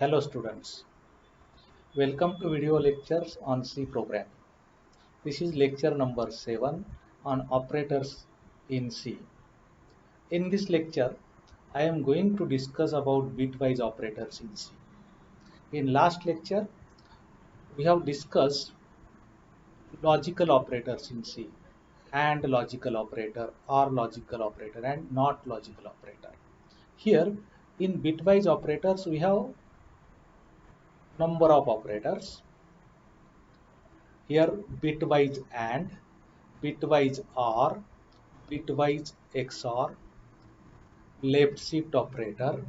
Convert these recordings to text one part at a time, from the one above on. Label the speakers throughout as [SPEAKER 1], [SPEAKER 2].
[SPEAKER 1] Hello students, welcome to video lectures on C programming. This is lecture number 7 on operators in C. In this lecture, I am going to discuss about bitwise operators in C. In last lecture, we have discussed logical operators in C and logical operator or logical operator and not logical operator. Here in bitwise operators, we have number of operators. Here bitwise AND, bitwise OR, bitwise XOR, left shift operator,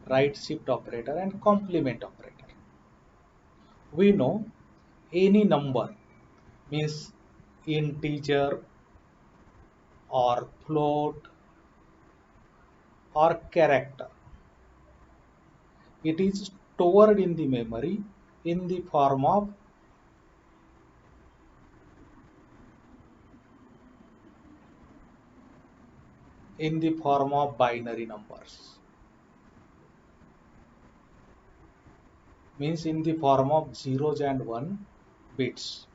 [SPEAKER 1] right shift operator and complement operator. We know any number means integer or float or character. It is stored in the memory in the form of binary numbers, means in the form of zeros and one bits.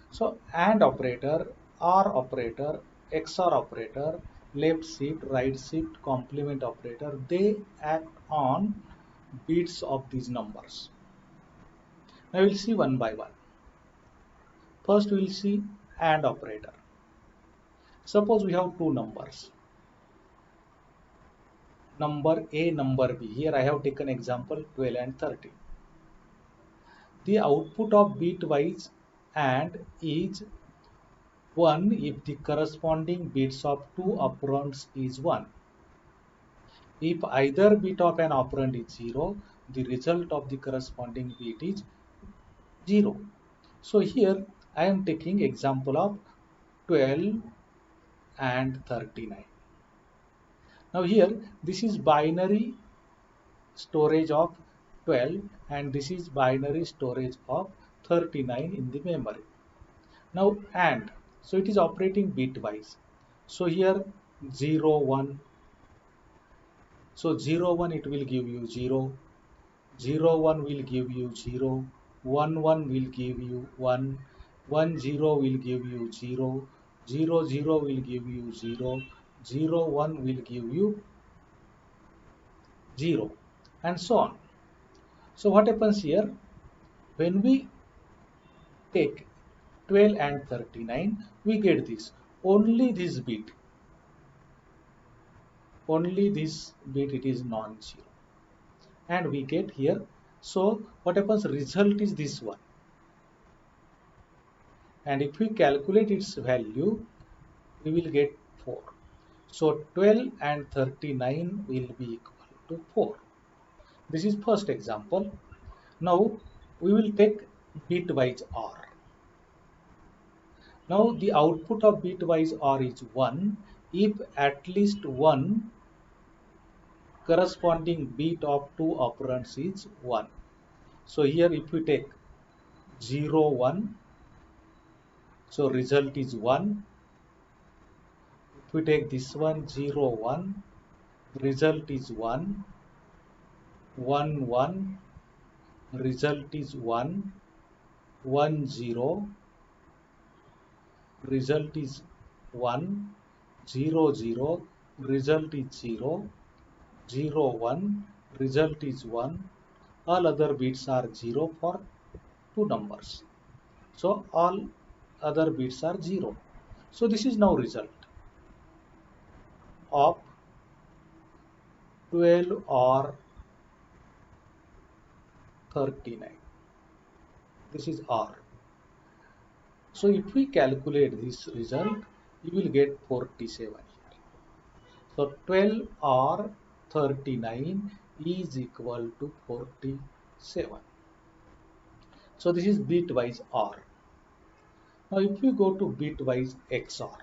[SPEAKER 1] So AND operator, OR operator, XOR operator, left shift, right shift, complement operator, they act on bits of these numbers. Now we'll see one by one. First we'll see AND operator. Suppose we have two numbers, number A, number B. Here I have taken example 12 and 13. The output of bitwise AND is 1 if the corresponding bits of two operands is 1. If either bit of an operand is 0, the result of the corresponding bit is 0. So here I am taking example of 12 and 39. Now here this is binary storage of 12 and this is binary storage of 39 in the memory. Now AND, so it is operating bitwise. So here 0, 1. So 0, 1 it will give you 0. 0, 1 will give you 0, 1, 1 will give you 1, 1, 0 will give you 0, 0, 0 will give you 0, 0, 1 will give you 0, and so on. So what happens here? When we take 12 and 39, we get this. Only this bit it is non-zero. And we get here. So what happens? Result is this one. And if we calculate its value, we will get 4. So 12 and 39 will be equal to 4. This is first example. Now we will take bitwise OR. Now the output of bitwise OR is 1 if at least one corresponding bit of two operands is 1. So here if we take 0, 1, so result is 1. If we take this one 0, 1, result is 1, 1, 1, result is 1, 1, 0, result is 1, 0, 0, result is 0, 0, 1, result is 1. All other bits are 0 for two numbers. So all other bits are 0. So this is now result of 12 or 39. This is R. So if we calculate this result, you will get 47 here. So 12 or 39 is equal to 47. So this is bitwise OR. Now if we go to bitwise XOR,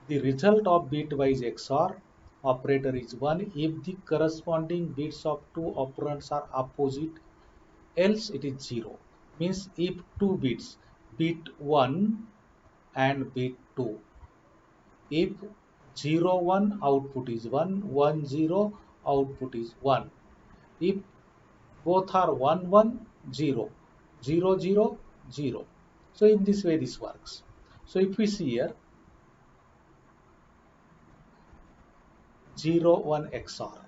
[SPEAKER 1] the result of bitwise XOR operator is 1 if the corresponding bits of two operands are opposite, else it is 0. Means if two bits, bit 1 and bit 2, if 0, 1 output is 1, 1, 0 output is 1. If both are 1 1 0 0 0 0, so in this way this works. So if we see here 0 1 XOR,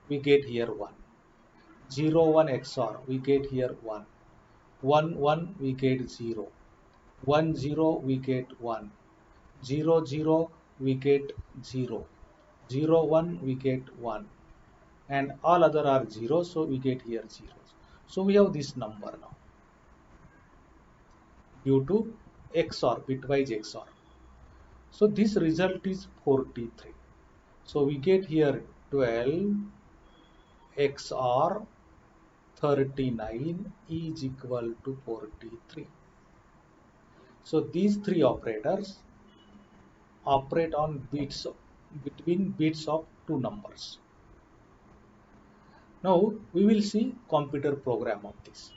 [SPEAKER 1] we get here 1. 0 1 XOR, we get here 1. 1 1, we get 0. 1 0, we get 1. 0 0, we get 0. 0 1, we get 1. And all other are 0, so we get here 0. So we have this number now due to XOR, bitwise XOR. So this result is 43. So we get here 12 XOR 39 is equal to 43. So these three operators operate on bits between bits of two numbers. Now we will see computer program of this.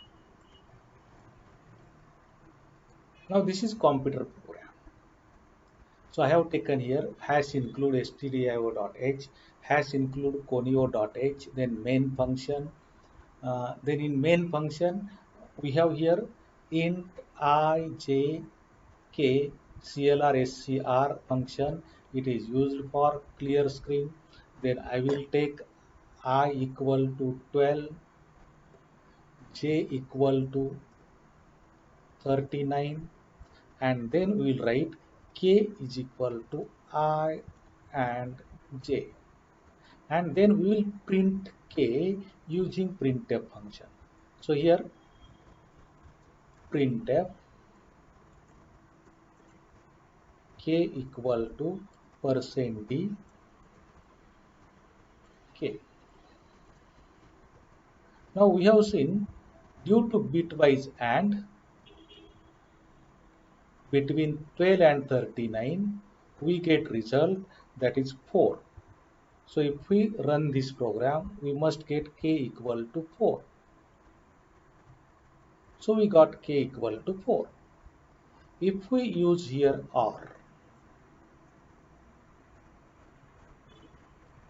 [SPEAKER 1] Now this is computer program. So I have taken here hash include stdio.h, hash include conio.h, then main function. Then in main function we have here int I, j, k, clr, scr function. It is used for clear screen. Then I will take I equal to 12, j equal to 39, and then we will write k is equal to I and j, and then we will print k using printf function. So here printf k equal to %d k. Now we have seen due to bitwise AND between 12 and 39 we get result that is 4. So if we run this program we must get k equal to 4. So we got k equal to 4. If we use here OR,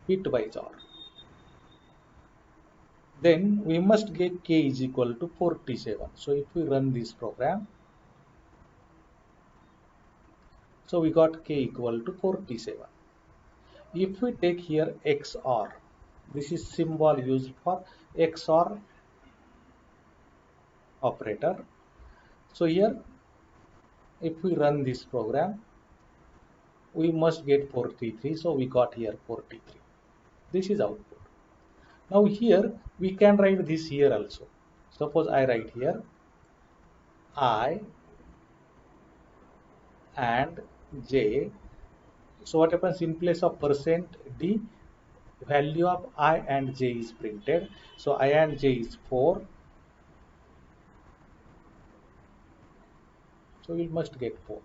[SPEAKER 1] bitwise OR, then we must get k is equal to 47. So if we run this program, so we got k equal to 47. If we take here XOR, this is symbol used for XOR operator. So here if we run this program, we must get 43. So we got here 43. This is output. Now here we can write this here also. Suppose I write here I and j. So what happens in place of %d, value of I and j is printed. So I and j is 4. So we must get 4.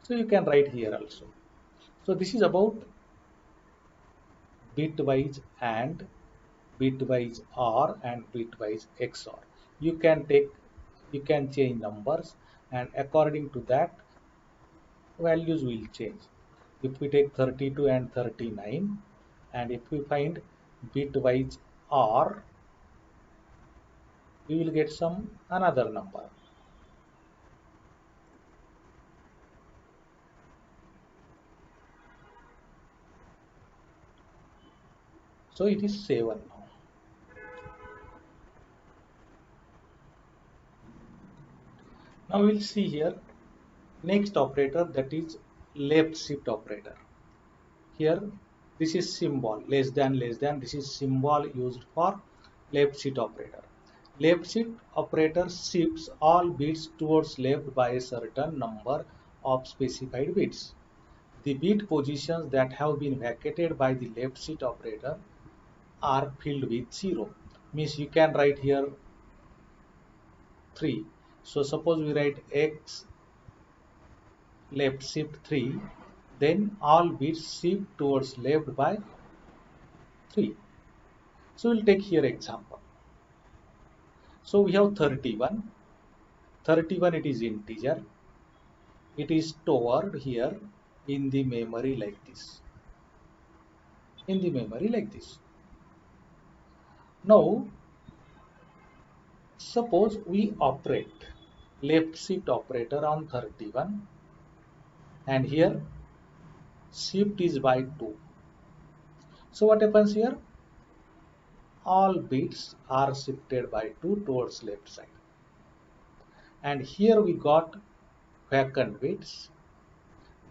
[SPEAKER 1] So you can write here also. So this is about bitwise AND, bitwise OR and bitwise XOR. You can change numbers, and according to that values will change. If we take 32 and 39, and if we find bitwise OR, we will get some another number. So it is 7 now. Now we will see here next operator, that is left shift operator. Here this is symbol less than, this is symbol used for left shift operator. Left shift operator shifts all bits towards left by a certain number of specified bits. The bit positions that have been vacated by the left shift operator are filled with 0. Means you can write here 3. So suppose we write x left shift 3, then all bits shift towards left by 3. So we'll take here example. So we have 31. 31, it is integer. It is stored here in the memory like this. In the memory like this. Now suppose we operate left shift operator on 31, and here shift is by 2. So what happens here? All bits are shifted by 2 towards left side. And here we got vacant bits.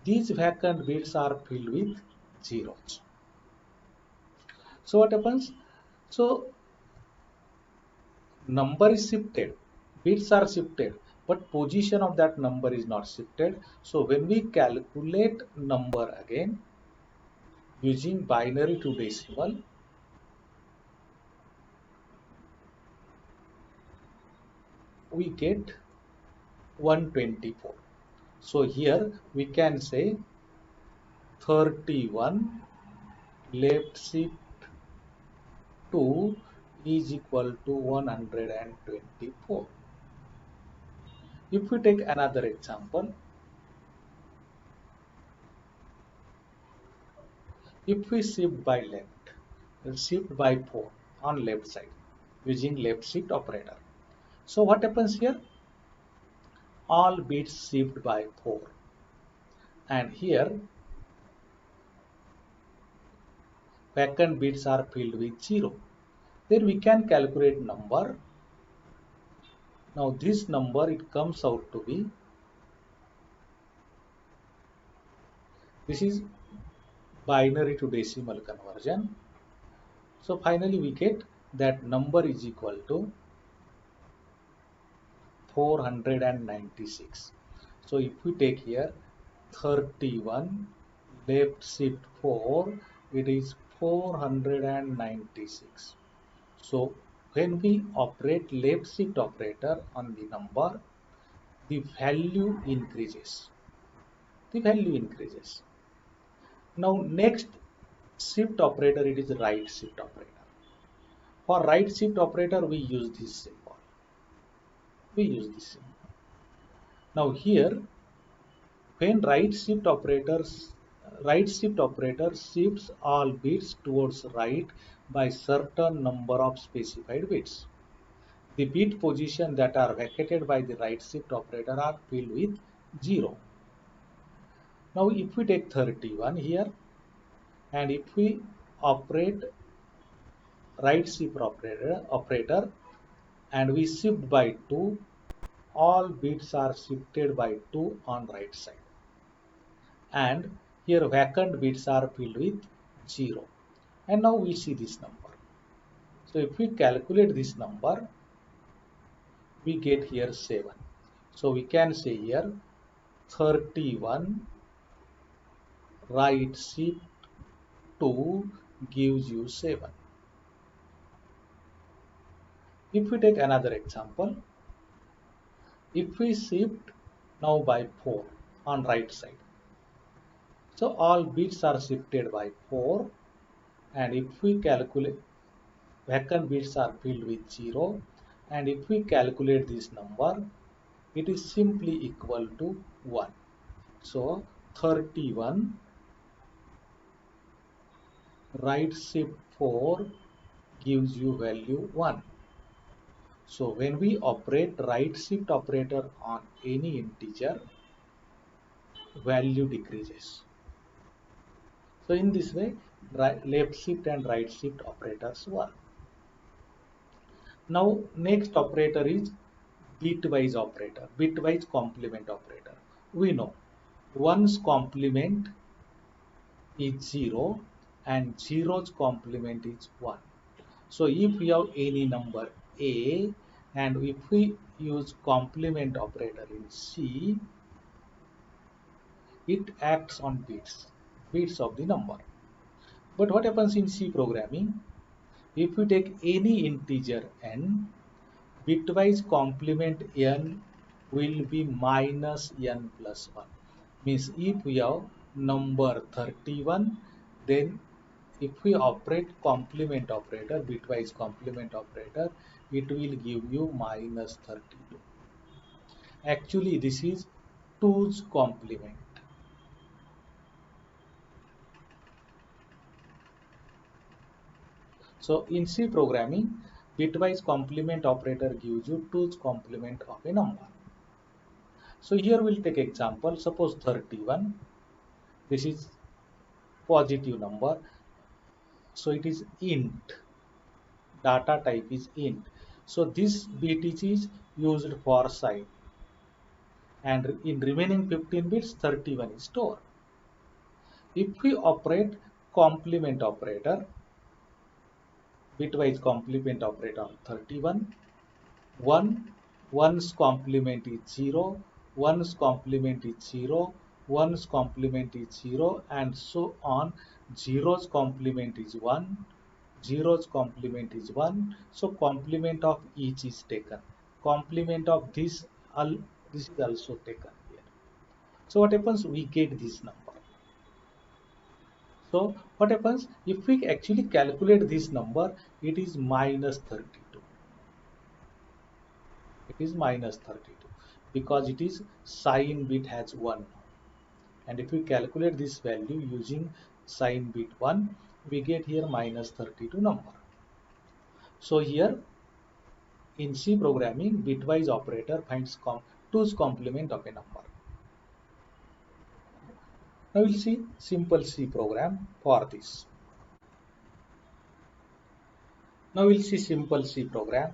[SPEAKER 1] These vacant bits are filled with zeros. So what happens? So number is shifted, bits are shifted, but position of that number is not shifted. So when we calculate number again using binary to decimal, we get 124. So here we can say 31 left shift 2 is equal to 124. If we take another example, if we shift by left, shift by 4 on left side using left shift operator. So what happens here? All bits shift by 4, and here vacant bits are filled with 0. Then we can calculate number. Now this number, it comes out to be, this is binary to decimal conversion. So finally we get that number is equal to 496. So if we take here 31 left shift 4, it is 496. So when we operate left shift operator on the number, the value increases. The value increases. Now next shift operator, it is right shift operator. For right shift operator, we use this symbol. We use this symbol. Now here, when right shift operator shifts all bits towards right by certain number of specified bits, the bit position that are vacated by the right shift operator are filled with 0. Now if we take 31 here, and if we operate right shift operator and we shift by 2, all bits are shifted by 2 on right side, and here vacant bits are filled with 0. And now we see this number. So if we calculate this number, we get here 7. So we can say here 31 right shift 2 gives you 7. If we take another example, if we shift now by 4 on right side, so all bits are shifted by 4, and if we calculate, vacant bits are filled with 0, and if we calculate this number, it is simply equal to 1. So 31 right shift 4 gives you value 1. So when we operate right shift operator on any integer, value decreases. So in this way, left shift and right shift operators work. Now next operator is bitwise operator, bitwise complement operator. We know 1's complement is 0 and 0's complement is 1. So if we have any number A, and if we use complement operator in C, it acts on bits of the number. But what happens in C programming? If we take any integer n, bitwise complement n will be minus n plus 1. Means if we have number 31, then if we operate complement operator, bitwise complement operator, it will give you minus 32. Actually, this is 2's complement. So in C programming, bitwise complement operator gives you 2's complement of a number. So here we'll take example, suppose 31, this is positive number, so it is int, data type is int. So this bit is used for side, and in remaining 15 bits 31 is stored. If we operate complement operator, bitwise complement operator on 31, 1, 1's complement is 0, 1's complement is 0, 1's complement is 0, and so on. 0's complement is 1, 0's complement is 1. So complement of each is taken. Complement of this is also taken here. So what happens? We get this number. So what happens if we actually calculate this number? It is minus 32. It is minus 32 because it is sign bit has 1. And if we calculate this value using sign bit 1, we get here minus 32 number. So here in C programming, bitwise operator finds 2's complement of a number. Now we'll see simple C program for this. Now we'll see simple C program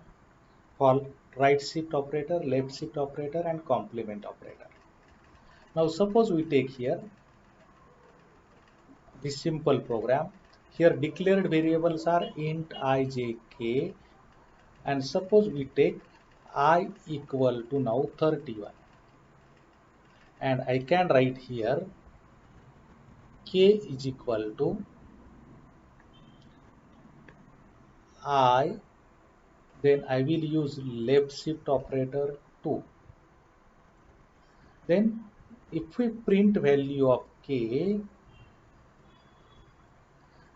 [SPEAKER 1] for right shift operator, left shift operator, and complement operator. Now suppose we take here this simple program. Here declared variables are int I, j, k, and suppose we take I equal to now 31, and I can write here k is equal to I, then I will use left shift operator 2. Then if we print value of k,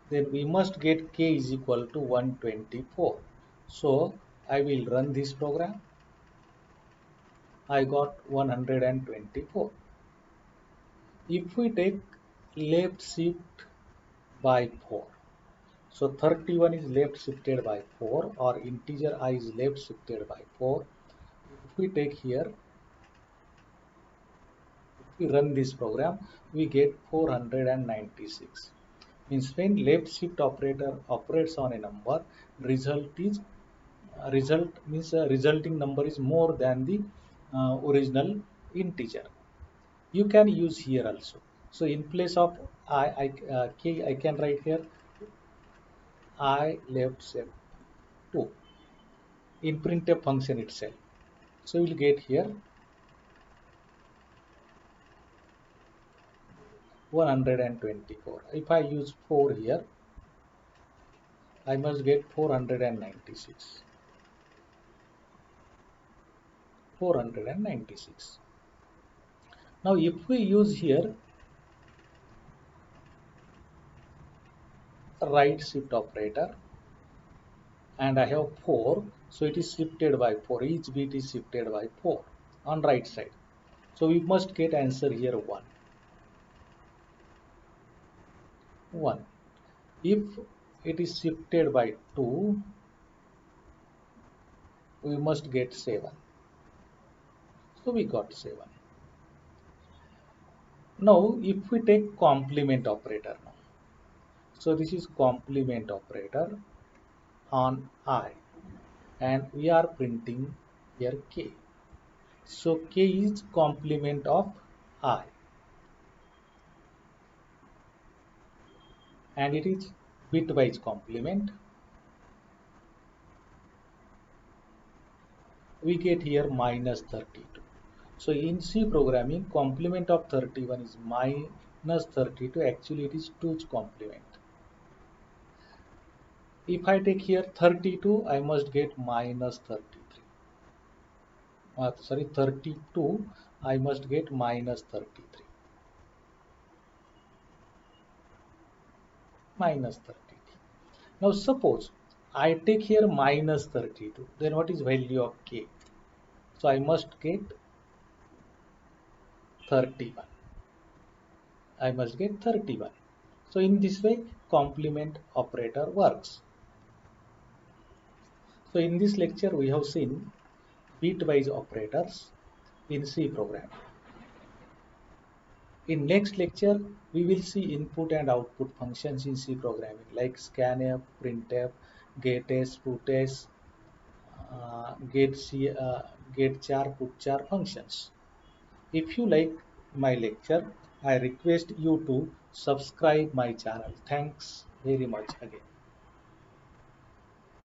[SPEAKER 1] then we must get k is equal to 124. So I will run this program. I got 124. If we take left shift by 4, so 31 is left shifted by 4, or integer I is left shifted by 4. If we take here, if we run this program, we get 496. Means when left shift operator operates on a number, result means resulting number is more than the original integer. You can use here also. So in place of k, I can write here I left shift 2 in printf function itself. So we'll get here 124. If I use 4 here, I must get 496. 496. Now if we use here right shift operator, and I have 4, so it is shifted by 4. Each bit is shifted by 4 on right side. So we must get answer here 1. 1. If it is shifted by 2, we must get 7. So we got 7. Now if we take complement operator now. So this is complement operator on I, and we are printing here k. So k is complement of I, and it is bitwise complement. We get here minus 32. So in C programming, complement of 31 is minus 32. Actually it is 2's complement. If I take here 32, I must get minus 33. 32, I must get minus 33. Minus 33. Now suppose I take here minus 32, then what is value of k? So I must get 31. I must get 31. So in this way, complement operator works. So in this lecture we have seen bitwise operators in C program. In next lecture we will see input and output functions in C programming like scanf, printf, getS, putS, getChar, putchar functions. If you like my lecture, I request you to subscribe my channel. Thanks very much again.